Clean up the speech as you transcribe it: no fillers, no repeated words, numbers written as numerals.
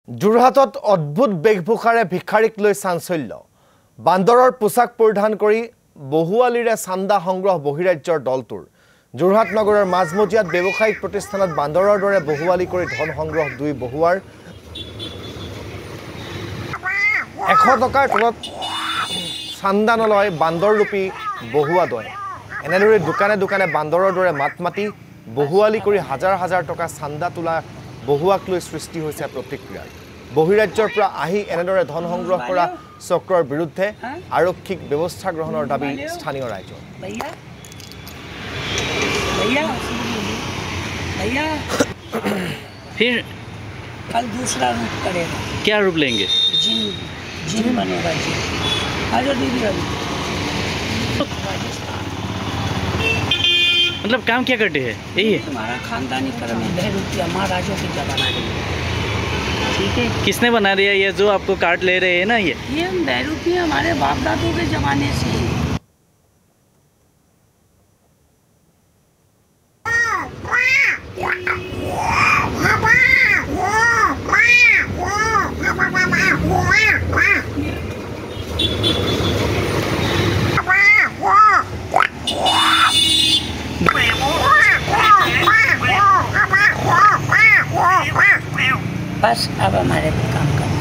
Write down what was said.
যোৰহাটত অদ্ভুত বেশভূষাৰে ভিক্ষাৰীক লৈ চাঞ্চল্য বান্দৰৰ পোছাক পৰিধান কৰি বহুৱালীৰে চান্দা সংগ্ৰহ বহিৰাজ্যৰ দলটোৰ যোৰহাট নগৰৰ মাজমজিয়াত ব্যৱসায়িক প্ৰতিষ্ঠানত বান্দৰৰ দৰে বহুৱালী কৰি ধন সংগ্ৰহ দুই বহুৱাৰ 100 টকাৰ তলত চান্দা নলয় বান্দৰৰূপী বহুৱাদয় এনেদৰে দোকানে দোকানে বান্দৰৰ দৰে মাতমাতি বহুৱালী কৰি হাজাৰ হাজাৰ টকা চান্দা তোলা বহুৱাক লৈ সৃষ্টি হৈছে প্ৰতিক্ৰিয়া বহিৰাজ্যৰ পৰা আহি এনেদৰে ধন সংগ্ৰহ কৰা চক্ৰৰ বিৰুদ্ধে আৰক্ষিক ব্যৱস্থা গ্ৰহণৰ দাবী স্থানীয় ৰাইজৰ भैया फिर कल दूसरा रूप करेगा क्या रूप लेंगे? जिन जिन बनेगा जिन आजो दीदी अभी मतलब काम क्या करते हैं यही है? हमारा खानदानी कर्म है बहरूपिया महाराजों की जमाना है ठीक है। किसने बना दिया ये जो आपको कार्ड ले रहे हैं ना ये बहरूपिया हमारे बाप दादों के जमाने से बस अब हमारे काम करना